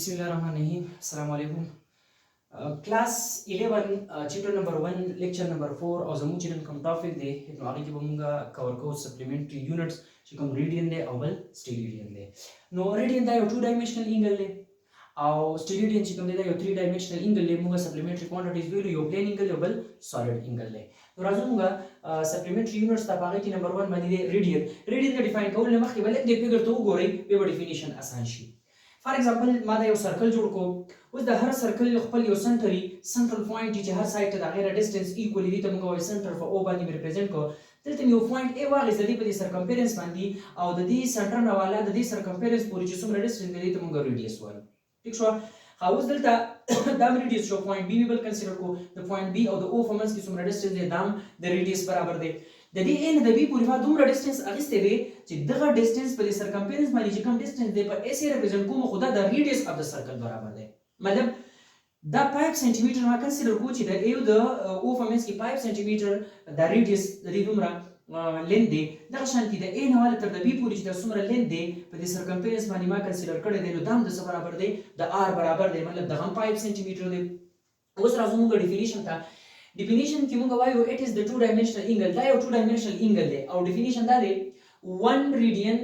Bismillahirrahmanirrahim. Assalamu alaikum. Class 11 chapter number 1 lecture number 4 او زموږ چې کوم ټاپک دی نو هغه کې به موږ کور کوو سپلیمنټري یونټس چې کوم ریډین دی او بل سټیریډین دی. نو ریډین دا یو 2 ډایمنشنل انګل دی او سټیریډین چې کوم دی دا یو 3 ډایمنشنل انګل دی. موږ سپلیمنټري کوانټیټیز ویلو یو پلین انګل یو بل سالید انګل دی. نو راځو موږ سپلیمنټري یونټس ته هغه کې نمبر 1 باندې دی ریډین. ریډین د ډیفاین کول نه مخکې بل د فګر ته وګورئ به ډیفینیشن آسان شي. فار ایگزامپل ما دا یو سرکل جوړ کو. اوس د هر سرکل خپل یو سنټرل پوینټ چې هر سایډ ته د غیر ډیسټنس ایکولی دی ته موږ وایو سنټر په او باندې ریپرزینټ کو. دلته یو پوینټ ای واغې د دې په سرکمفرنس باندې او د دې سنټر نه والا د دې سرکمفرنس پورې چې څومره ډیسټنس دی ته موږ ریډیوس وایو. ٹھیک شو. اوس دلته دا ریډیوس شو پوینټ بی ویل کنسیډر کو. د پوینټ بی او د او فمنس کې څومره ډیسټنس دی دام د ریډیوس برابر دی. د دې ان د بی پورې ما دومره ډیسټنس اغستې دی چې دغه ډیسټنس په سرکمفرنس باندې چې کوم ډیسټنس دی په ایس ریپرزینټ کوم خو دا د ریډیوس اف د سرکل برابر دی. مطلب دا 5 سنټی میټر ما کنسیډر کو چې د ایو د او فمنس کې 5 سنټی میټر د ریډیوس د دې دومره لین دی. دغه شانتي د ا نه والا تر د بی پورې چې د څومره لین دی په دې سرکمفرنس باندې ما کنسیډر کړی دی نو دا هم د څه برابر دی د ار برابر دی. مطلب دغه 5 سنټی میټر دی. اوس راځو موږ ډیفینیشن ته. ډیفینیشن کې موږ وایو اټ از د 2 ډایمنشنل انګل. دا یو 2 ډایمنشنل انګل دی او ډیفینیشن دا دی 1 ریډین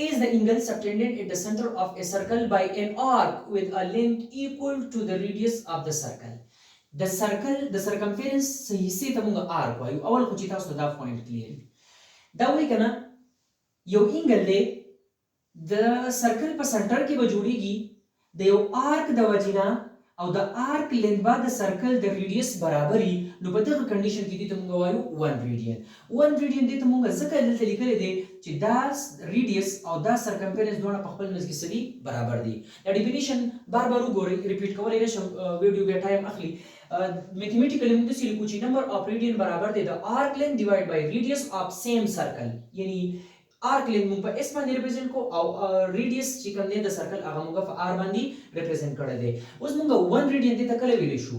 is the angle subtended at the center of a circle by an arc with a length equal to the radius of the circle. The circumference حصے ته موږ arc وایو. اول خو چې تاسو دا پوینټ کلیئر دا وایي کنه یو انګل دی د سرکل په سنټر کې به جوړیږي د یو آرک د وجینا او د آرک لین با د سرکل د ریډیوس برابرۍ. نو په دغه کنډیشن کې دې ته موږ وایو 1 ریډین. 1 ریډین دې ته موږ ځکه دلته لیکلی دی چې دا ریډیوس او دا سرکمفرنس دواړه په خپل منځ کې سړي برابر دي. دا ډیفینیشن بار بار وګورئ ریپیټ کولی نشم ویډیو بیا ټایم اخلي. میتھمیټیکلی موږ داسې لیکو چې نمبر اف ریډین برابر دی د آرک لین ډیوایډ بای ریډیوس اف سیم سرکل. یعنی آرک لین موږ په اس باندې ریپرزینټ کو او ریډیوس چې کوم دی د سرکل هغه موږ په آر باندې ریپرزینټ کړی دی. اوس موږ 1 ریډین دې ته کله ویلی شو.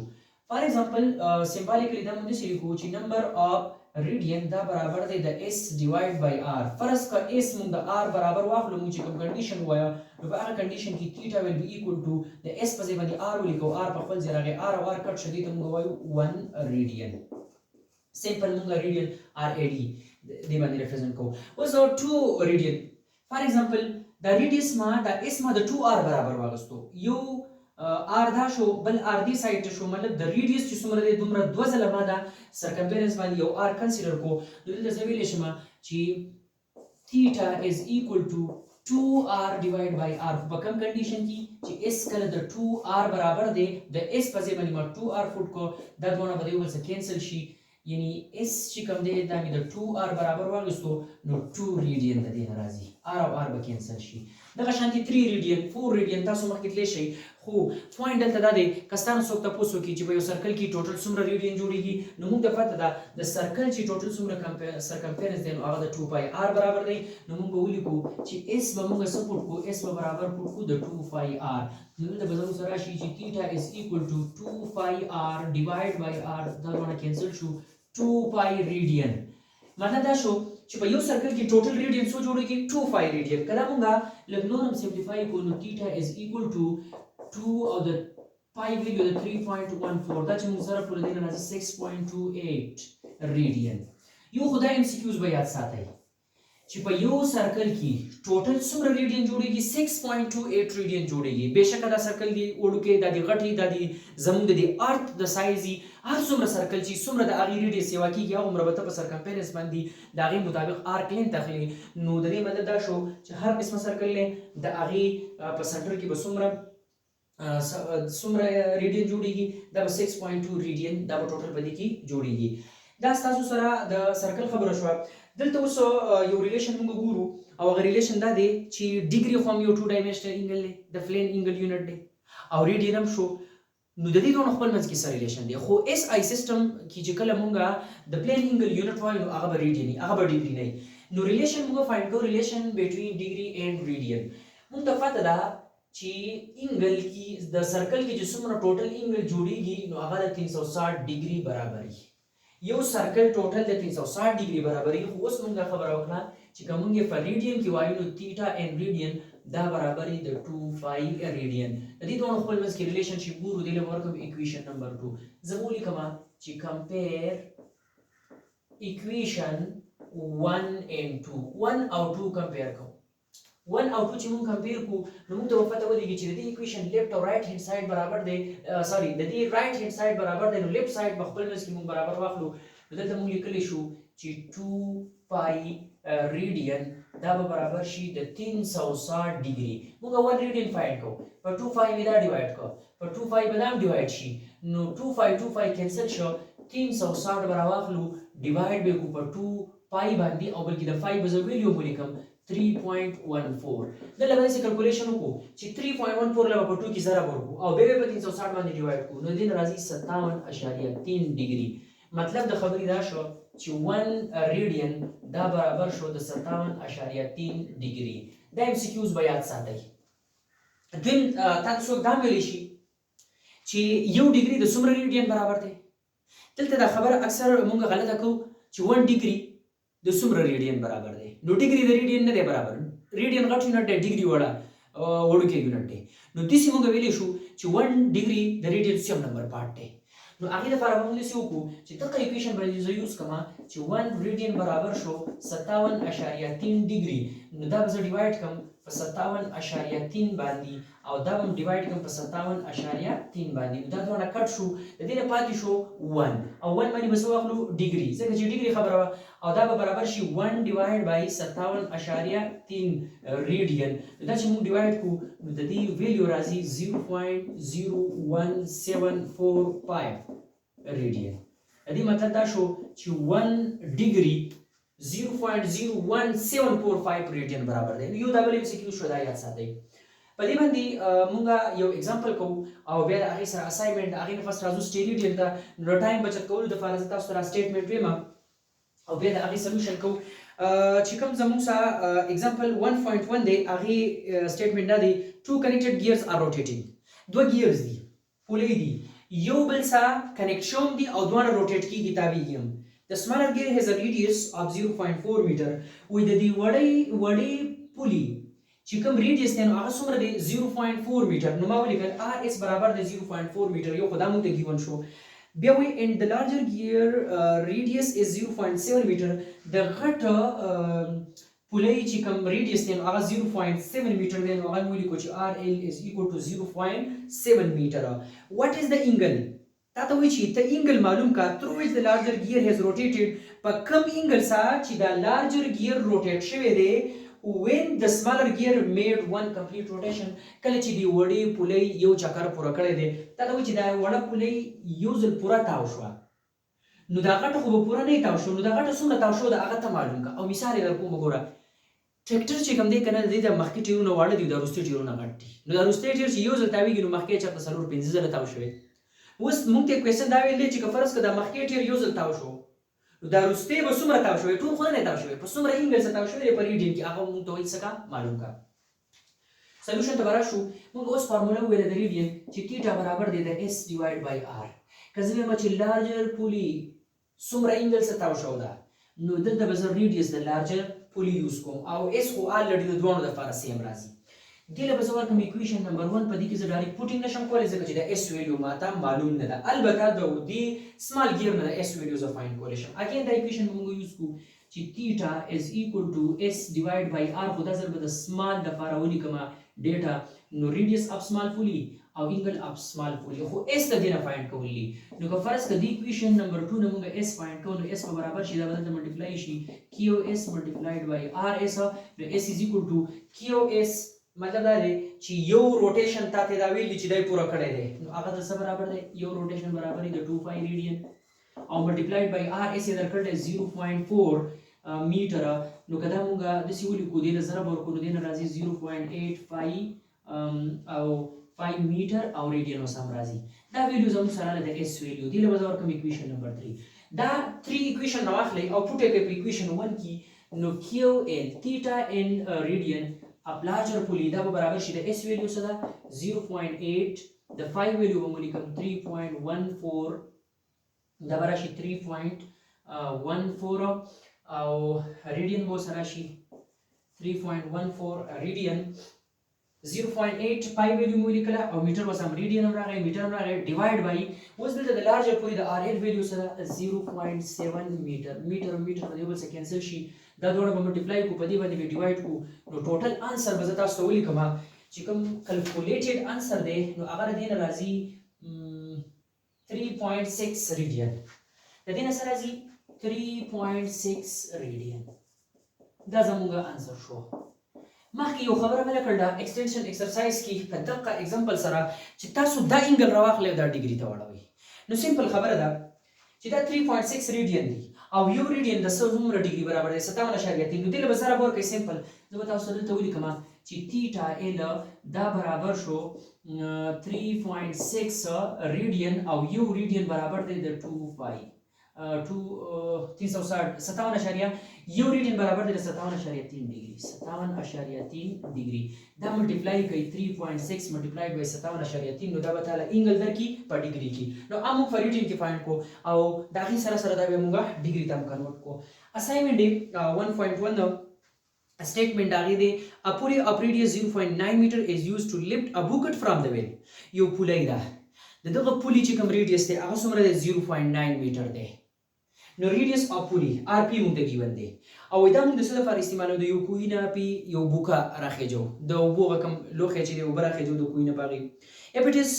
فار ایگزامپل سمبالیکلی دا موږ داسې لیکو چې نمبر اف ریډین دا برابر دی د اس ډیوایډ بای آر. فرض کا اس موږ د آر برابر واخلو موږ چې کوم کنډیشن وایو نو په هغه کنډیشن کې تیټا ویل بی ایکوال ټو د اس په ځای باندې آر ولیکو. آر په خپل ځای راغی آر او آر کټ شو دې ته موږ وایو 1 ریډین. سمپل موږ ریډین آر ای ډي دې باندې ریپرزینټ کوو. اوس 2 ریډین فار ایگزامپل دا ریډیوس ما دا اس ما د 2 آر برابر واغستو. یو آر دا شو بل آر دی سایډ ته شو. مطلب د ریډیوس چې څومره دی دومره دوه ځله ما دا سرکمفرنس باندې یو آر کنسیډر کو. نو دلته زه ویلی شم چې تیټا از ایکوال ټو 2 آر ډیوایډ بای آر. په کوم کنډیشن کې چې اس کله د 2 آر برابر دی د اس په ځای باندې ما 2 آر فوټ کو. دا دواړه به یو بل سره کینسل شي. یعنی اس چې کوم دی دا مې د 2 آر برابر واغستو نو 2 ریډین د دې نه راځي. آر او آر به کینسل شي. دغه شانتي 3 ریډین 4 ریډین تاسو مخکې تللی شئ. خو پوینټ دلته دا دی که ستانه څوک تپوس وکړي چې په یو سرکل کې ټوټل څومره ریډین جوړیږي نو موږ ته پته ده د سرکل چې ټوټل څومره سرکمفرنس دی نو هغه د 2 پای آر برابر دی. نو موږ به ولیکو چې اس به موږ څه پوټ کو. اس به برابر پوټ کو د 2 پای آر. نو دلته به زموږ سره راشي چې تیټا از ایکوال ټو 2 پای آر ډیوایډ بای آر. دا دواړه کینسل شو 2 پای ریډین. مطلب دا شو چې په یو سرکل کې ټوټل ریډین څو جوړیږي 2 پای ریډین. کله موږ لږ نور هم سمپلیفای کو نو تیټا از ایکوال ټو 2 او د پای ویلیو د 3.14 دا چې موږ سره پوره دی نه راځي 6.28 ریډین. یو خدای ام سی کیوز به یاد ساتئ چې په یو سرکل کې ټوټل څومره ریډین جوړیږي 6.28 ریډین جوړیږي. بېشکه دا سرکل دی وړوکی دا دی غټي دا دی زموږ د ارت د سایز دی. هر څومره سرکل چې څومره د هغې ریډیوس یوه کېږي هغومره به ته په سرکمفرنس باندې د هغې مطابق آرک لین تخلي. نو د دې مطلب دا شو چې هر قسمه سرکل دی د هغې په سنټر کې به څومره ریډین جوړیږي دا به 6.2 ریډین دا به ټوټل په دې کې جوړیږي. دا ستاسو سره د سرکل خبره شوه. دلته اوس یو ریلیشن موږ ګورو او هغه ریلیشن دا دی چې ډیګري خو هم یو 2 ډایمنشنل انګل دی د پلین انګل یونټ دی او ریډین هم شو. نو د دې دوه خپل منځ کې سره ریلیشن دی. خو اس آی سیستم کې چې کله موږ د پلین انګل یونټ وایو نو هغه به ریډین هغه به ډیګري نه. نو ریلیشن موږ فایند کوو ریلیشن بټوین ډیګري اینڈ ریډین. موږ ته پته ده چې انګل کې د سرکل کې چې څومره ټوټل انګل جوړیږي نو هغه د 360 ډیګري برابر وي. یو سرکل ټوټل د 360 ډیګري برابر وي. خو اوس موږ خبره وکړه چې که موږ په ریډین کې وایو نو تیټا اینڈ ریډین دا برابر دی د 2 پای ریډین. د دې دوه خپل منځ کې ریلیشنشپ ګورو دی له ورکوم اکویشن نمبر 2 زمو لیکما چې کمپیر اکویشن 1 and 2 1 او 2 کمپیر کوو 1 او 2 چې مونږ کمپیر کو نو موږ ته پته ولګي چې د دې اکویشن لیفت او رائټ هند ساید برابر دی سوري د دې رائټ هند ساید برابر دی نو لیفت ساید په خپل منځ کې مونږ برابر واخلو دلته مونږ لیکلی شو چې 2 پای ریډین دا به برابر شي د 360 ډیګري موږ 1 ریډین فایند کوو په 2 پای ودا ډیوایډ کو په 2 پای به دا ډیوایډ شي نو 2 پای کینسل شو 360 برابر واخلو ډیوایډ به کو په 2 پای باندې او بلکې د 5 به ویلیو ولیکم 3.14 دلته به څه کیلکولیشن وکړو چې 3.14 له په 2 کې ضرب ورکو او به په 360 باندې ډیوایډ کو نو دین راځي 57.3 ډیګري مطلب د خبرې دا شو چې 1 ریډین دا برابر شو د 57.3 ډیګري دا ام سی کیوز به یاد ساتئ دین تاسو دا ویلی شي چې یو ډیګري د څومره ریډین برابر دی دلته دا خبره اکثر مونږ غلطه کوو چې 1 ډیګري د څومره ریډین برابر دی نو ډیګري د ریډین نه دی برابر ریډین غټ یونټ دی ډیګري وړوکی یونټ دی نو دسی مونږ ویلی شو چې 1 ډیګري د ریډین سم نمبر پارت دی نو هغه لپاره موږ څه وکړو چې دغه ایکویشن باندې زه یوز کما چې 1 ریډین برابر شو 57.3 ډیګري نو دا به ډیوایډ کم په 57.3 باندې او دا هم ډیوایډ کم په 57.3 باندې دا دونه کټ شو د دې نه پاتې شو 1 او 1 باندې بس واخلو ډیګري ځکه چې ډیګري خبره او دا به برابر شي 1 ډیوایډ بای 57.3 ریډین دا چې موږ ډیوایډ کو نو د دې ویلیو راځي 0.01745 ریډین دې مطلب دا شو چې 1 ډیګري 0.01745 ریډین برابر دی یو ډبل ام سی کیو شو دا یاد ساتئ په دې باندې مونږ یو اگزامپل کوو او بیا د هغې سره اسایمنټ هغې نه فسټ راځو سټیریډین ته نو ټایم بچت کولو دپاره زه تاسو ته را سټیټمنټ ویم او بیا د هغې سلوشن کوو چې کوم زموږ سره اگزامپل 1.1 دی هغې سټیټمنټ دا دی 2 connected gears are rotating دوه ګیرز دي پولې دي یو بل سره کنیکټ شوم دي او دواړه روټیټ کیږي تاویږي هم The smaller gear has a radius of 0.4 meter with the وړې پولي چې کوم ریډیس دی نو هغه څومره دی 0.4 میټر نو ما ولیکل RS برابر دی 0.4 میټر یو خو دا مونږ ته ګیون شو بیا وایي and the larger gear radius is 0.7 میټر د غټه پولۍ چې کوم ریډیس دی نو هغه 0.7 میټر دی نو هغه موږ لیکو چې RL is equal to 0.7 میټر what is the angle تا ته وایي چې ته انګل معلوم کا through which the larger gear has rotated په کوم انګل سره چې دا larger gear rotate شوی دی when the smaller gear made one complete rotation کله چې دی وړې پولۍ یو چکر پوره کړی دی تا ته وایي چې دا وړه پولۍ یو ځل پوره تاو شوه نو دا غټه خو به پوره نه تاو شو نو دا غټه څومره تاو شو د هغه ته معلوم کا او مثال یې درکوم وګوره ټریکټر چې کوم دی که نه د دې د مخکې ټیرونه واړه دي د وروستي ټیرونه غټ دي نو د وروستی ټیر چې یو ځل تاویږي نو مخکې چېرته 4-5 ځله تاو شوی اوس مونږ ته کوېسچن دا ویل دی چې که فرض که د مخکې ټیر یو ځل تاو شو نو دا وروستی به څومره تاو شوی ټول خو نه تاو شوی په څومره انګل سره تاو شوی دی په ریډین کې هغه مونږ ته وایي څه کا معلوم کا سلوشن ته به راشو مونږ اوس فارموله وویله د ریډین چې تیټا برابر دی د اس ډیوایډ بای آر که زه وایم چې لارجر پولي څومره انګل سره تاو شو ده نو دلته به زه ریډیس د لارجر پولي یوز کوم او اس خو آلریډي د دواړو دپاره سیم راځي دې له به زه ورکړم ایکویشن نمبر 1 په دې کې زه ډایرکټ پوټینګ نشم کولی ځکه چې د اس ویلیو ماته معلوم نه ده البته د دې سمال ګیر نه د اس ویلیو زه فایند کولی شم اګین دا ایکویشن به موږ یوز کړو چې تیټا از ایکول ټو اس ډیوایډ بای آر خو دا ځل به د سمال دپاره ولیکمه ډیټا نو ریډیس اف سمال پولي او انګل اف سمال پولي خو اس د دې نه فایند کولی نو که فرض که د ایکویشن نمبر 2 نه موږ اس فایند کوو نو اس به برابر شي دا به دلته ملټیپلای شي کیو اس ملټیپلایډ بای آر اس نو اس از ایکول ټو کیو اس مطلب دا دی چې یو روټیشن تا ته دا ویل چې دای پوره کړی دی نو هغه د څه برابر دی یو روټیشن برابر دی د 2 پای ریډین او ملټیپلایډ بای آر اس یې درکړی دی 0.4 میټر نو که دا مونږ داسې ولیکو دې نه ضرب ورکړو نو دې نه راځي 0.85 او 5 میټر او ریډین اوس هم راځي دا ویلیو زموږ سره راغلی د اس ویلیو دې له به زه ورکړم ایکویشن نمبر 3 دا 3 ایکویشن راواخلئ او پوټ یې کړئ په ایکویشن 1 کې نو کیو ان تیټا ان ریډین اب لارجر پولي دا به برابر شي د اس ویلیو څه ده 0.8 د 5 ویلیو به مو لیکم 3.14 دا به راشي 3.14 او ریډین به سره شي 3.14 ریډین 0.8 پای ویلیو مو لیکله او میټر وس هم ریډین هم راغی میټر هم راغی ډیوایډ بای اوس دلته د لارجر پوری د ار ال ویلیو سره 0.7 میټر میټر په یو بل څه کینسل شي دا دوړه به ملټیپلای کو په دې باندې به ډیوایډ کو نو ټوټل انسر به تاسو ته ولیکم چې کوم کیلکولیټډ انسر دی نو هغه دین راځي 3.6 ریډین د دې نه سره راځي 3.6 ریډین دا زموږ انسر شو مخکې یو خبره مې کړل دا ایکستنشن ایکسرسایز کې په دقه اگزامپل سره چې تاسو دا انګل راواخلئ دا ډیګري ته واړوئ نو سیمپل خبره ده چې دا 3.6 ریډین دی او یو ریډین د څومره ډیګري برابر دی 57.3 نو دې له به سره ورکړئ سیمپل زه به تاسو دلته ولیکم چې تیټا ال دا برابر شو 3.6 ریډین او یو ریډین برابر دی د 2 پای 360 یو ریډین برابر دی 57.3 ډیګري 57.3 ډیګري دا ملټیپلای کوي 3.6 ملټیپلای بای 57.3 نو دا به تعالی انګل درکې په ډیګري کې نو موږ په ریډین کې فایند کو او دا غي سره سره دا به موږ ډیګري ته کنورټ کو اسایمنټ 1.1 statement داغه دی a pulley of radius 0.9 meter is used to lift a bucket from the well یو پولای ده دغه پولی چې کوم ریډیوس دی هغه څومره دی 0.9 میټر دی نو ریډیوس اف پولی ار پی مونږ ته ګیون دی او دا مونږ د څه لپاره استعمالو د یو کوینه پی یو بوکا راخېجو د وبو کوم لوخه چې دی وبره راخېجو د کوینه باغی if it is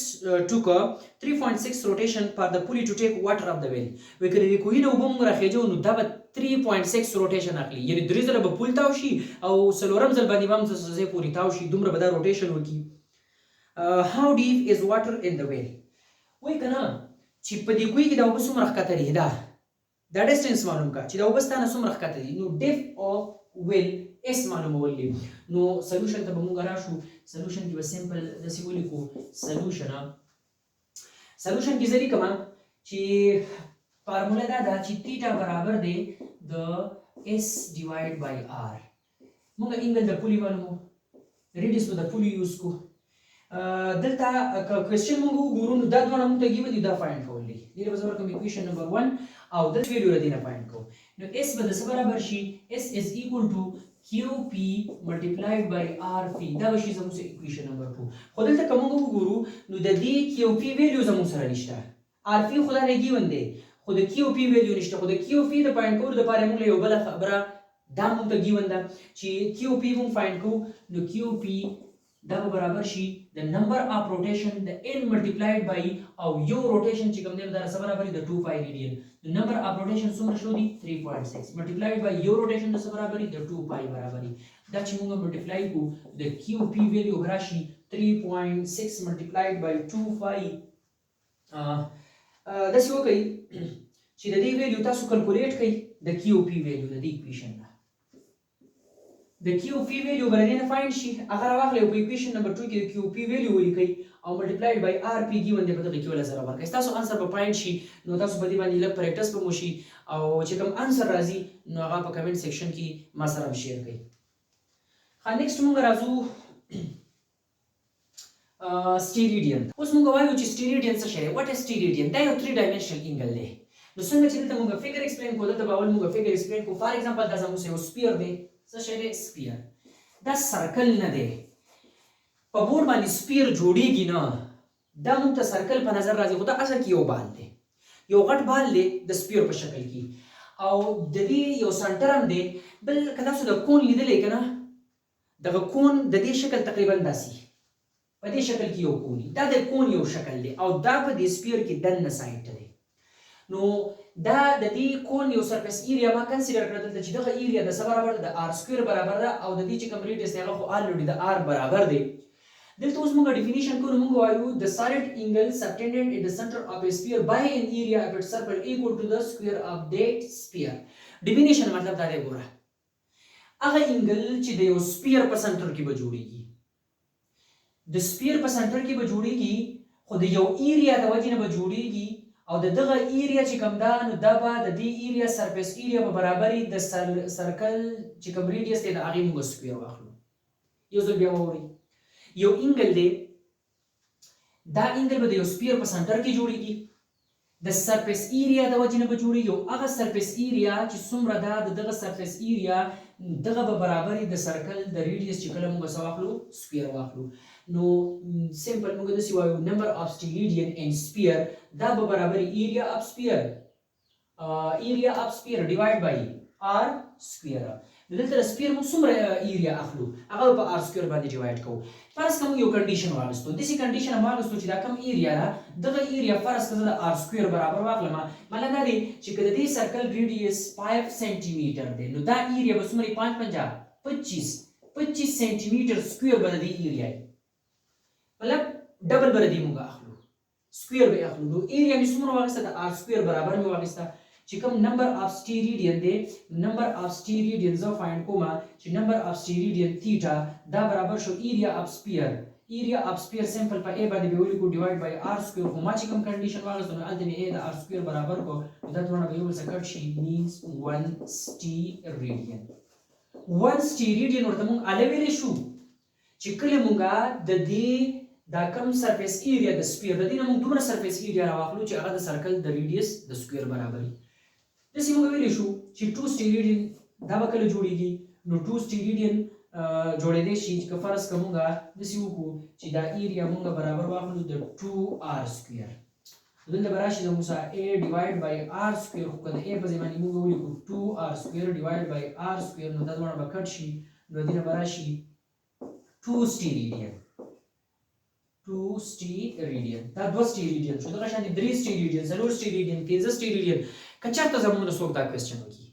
took a 3.6 rotation for the pulley to take water of the well وکړه د کوینه وبو مونږ راخېجو نو دا به 3.6 روټیشن اخلي یعنی درې ځله به پول تاو شي او څلورم ځل باندې هم څه پوری تاو شي دومره به دا روټیشن وکړي how deep is water in the well وای کنه چې په دې کوی کې دا وبس څومره ښکته دی دا ډیسټنس معلوم کا چې دا وبس تاسو څومره ښکته دی نو ډیپ اف ویل اس معلومول دي نو سولوشن ته به موږ راشو سولوشن کې به سمپل د سی ولیکو سولوشن کې ځری کما چې فارمولا دا ده چې تیټا برابر دی د اس ډیوایډ بای ار موږ انګل د پولی معلومو ریډیوس په د پولی یوز کو دلته کوېسچن موږ وګورو نو دا دوه موږ ته کیږي دا فایند کول دي دغه وزور کوم ایکویشن نمبر 1 او د ویډیو ردینه فایند کو نو اس به د څه برابر شي اس از ایکوال ټو کیو پی ملټیپلایډ بای ار پی دا شي زموږ ایکویشن نمبر 2 خو دلته کوم وګورو نو د دې کیو پی ویلیو زموږ سره نشته ار پی خدای نه کیون دی خو د کیو پی ویلیو نشته خو د کیو پی د فایند کولو لپاره موږ یو بل خبره دا موږ ته کیون ده چې کیو پی موږ فایند کو نو کیو پی دا برابر شي د نمبر اف روټیشن د n ملټیپلایډ بای او یو روټیشن چې کوم دی دا سره برابر دی د 2 پای ریډین د نمبر اف روټیشن څومره شو دی 3.6 ملټیپلایډ بای یو روټیشن د سره برابر دی د 2 پای برابر دی دا چې موږ ملټیپلای کو د کیو پی ویلیو راشي 3.6 ملټیپلایډ بای 2 پای دا څه وکړي چې د دې ویلیو تاسو کیلکولیټ کړئ د کیو پی ویلیو د دې ایکویشن د کیو پی ویلیو برنه فایند شي هغه راغلی په ایکویشن نمبر 2 کې د کیو پی ویلیو ولیکئ او ملټیپلایډ بای ار پی ګیون دی په دغه کې ولا سره ورکړئ تاسو انسر په پاینټ شي نو تاسو په دې باندې لږ پریکټس به مو شي او چې کوم انسر راځي نو هغه په کمنټ سیکشن کې ما سره شیر کړئ ها نیکسټ موږ راځو ستیریډین اوس موږ وایو چې ستیریډین څه شی واټ از ستیریډین دا یو 3 ډایمنشنل انګل دی نو څنګه چې دلته موږ فیګر ایکسپلین کوو دلته به اول موږ فیګر ایکسپلین کوو فار ایگزامپل دا زموږ یو سپیر دی څه شی دی سپیر دا سرکل نه دی په بورډ باندې سپیر جوړیږي نه دا موږ ته سرکل په نظر راځي خو دا اصل کې یو بال دی یو غټ بال دی د سپیر په شکل کې او د دې یو سنټر هم دی بل که تاسو د کون لیدلی که نه دغه کون د دې شکل تقریبا داسې په دې شکل کې یو کون دا د کون یو شکل دی او دا په دې سپیر کې دننه سایډ دی نو دا د دې کون یو سرفیس ایریا ما کنسیډر کړل چې دغه ایریا د څه برابر ده د ار سکویر برابر ده او د دې چې کوم ریډیوس دی هغه خو الریډي د ار برابر دی دلته اوس موږ ډیفینیشن کوو موږ وایو د سالid angle subtended at the center of a sphere by an area of its circle equal to the square of that sphere ډیفینیشن مطلب دا دی ګوره هغه انګل چې د یو سپیر په سنټر کې به جوړیږي د سپیر په سنټر کې به جوړیږي خو د یو ایریا د وجې نه به جوړیږي او دغه ایریا چې کوم دا نو دا به د دې ایریا سرفیس ایریا په برابرۍ د سرکل چې کوم ریډیوس دی د هغې موږ سکویر واخلو یو ځل بیا واورئ یو انګل دی دا انګل به د یو سپیر په سنټر کې جوړیږي د سرفیس ایریا د وجې نه به جوړېږي هغه سرفیس ایریا چې څومره ده د دغه سرفیس ایریا دغه به برابري د سرکل د ریډیس چې کله موږ څه واخلو سکویر واخلو نو سمپل موږ داسې وایو نمبر اف سټیریډین اینډ سپیر دا به برابري ایریا اف سپیر ډیوایډ بای آر سکویر دلته د سپیر موږ څومره ایریا اخلو هغه په آر سکویر باندې ډیوایډ کوو فرض کوم یو کنډیشن واغستو داسې کنډیشن هم واغستو چې دا کم ایریا ده دغه ایریا فرض کړه د آر سکویر برابر واخلم مطلب دا دی چې که د دې سرکل ریډیس 5 سانتي میټر دی نو دا ایریا به څومره 25 سانتي میټر سکویر به د دې ایریا مطلب ډبل به د دې موږ اخلو سکویر به اخلو نو ایریا مې څومره واغسته د آر سکویر برابر مې واغسته چې کوم نمبر اف سټیریډین دی نمبر اف سټیریډین زه فایند کوم چې نمبر اف سټیریډین تیټا دا برابر شو ایریا اف سپیر سمپل په ا باندې به ولیکو ډیوایډ بای آر سکویر خو ما چې کوم کنډیشن واغستو نو هلته مې ا د آر سکویر برابر کو دا دونه به یو بل څه کټ شي مینس 1 سټیریډین ورته مونږ اله ویلی شو چې کله مونږه د دې دا کم سرفیس ایریا د سپیر د دې نه مونږ دومره سرفیس ایریا راواخلو چې هغه د سرکل د ریډیس د سکویر برابري داسې مونږ ویلی شو چې 2 سټیریډین دا به کله جوړیږي نو 2 سټیریډین جوړېدی شي چې که فرض که مونږ داسې وکړو چې دا ایریا مونږ برابر واخلو د 2r سکویر دلته به راشي د موږ سره a ډیوایډ بای r سکویر خو که د a په ځای باندې مونږ ولیکو 2r سکویر ډیوایډ بای r سکویر نو دا دواړه به کټ شي نو دې نه به راشي 2 سټیریډین دا 2 سټیریډین شو دغه شانې 3 سټیریډین 4 سټیریډین 15 سټیریډین که چېرته زموږ نه څوک دا کوېسچن وکړي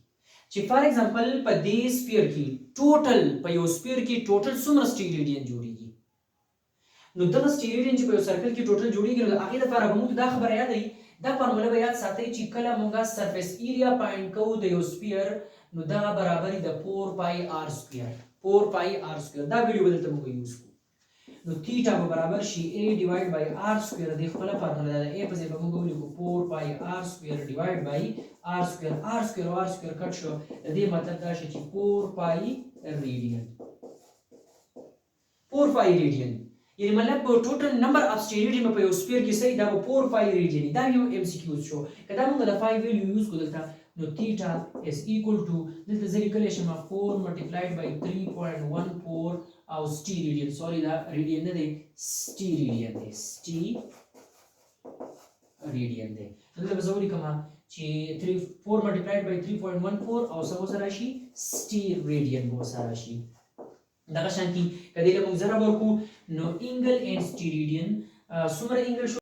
چې فار ایگزامپل په دې سپیر کې ټوټل په یو سپیر کې ټوټل څومره سټیریډین جوړیږي نو دغه سټیریډین چې په یو سرکل کې ټوټل جوړیږي نو د هغې دپاره به موږ دا خبره یادوي دا فارموله به یاد ساتئ چې کله موږ سرفیس ایریا فایند کوو د یو سپیر نو دغه برابري د 4 پای آر سکویر دا ویډیو به دلته موږ یوز کړو نو تیټا به برابر شي a ډیوایډ بای آر سکویر د خپله فارموله ده د a په ځای به موږ ولیکو 4 پای آر سکویر ډیوایډ بای آر سکویر کټ شو د دې مطلب دا شي چې 4 پای ریډین یعنی مطلب په ټوټل نمبر اف سټیریډین په یو سپیر کې صحیح دا به 4 پای ریډین دا یو ام سی کیو شو که دا موږ د 5 ویلیو یوز کړو دلته نو تیټا از ایکول ټو دلته زه لیکلی شم 4 ملټیپلایډ بای 3.14 او سټیریډین سوري دا ریډین نه دی سټیریډین دی دلته به زه ولیکم چې 4 ملټیپلایډ بای 3.14 او څه ورسره راشي سټیریډین به ورسره راشي دغه شانتي که دې له موږ ضرب ورکړو نو انګل اینډ سټیریډین څومره انګل شو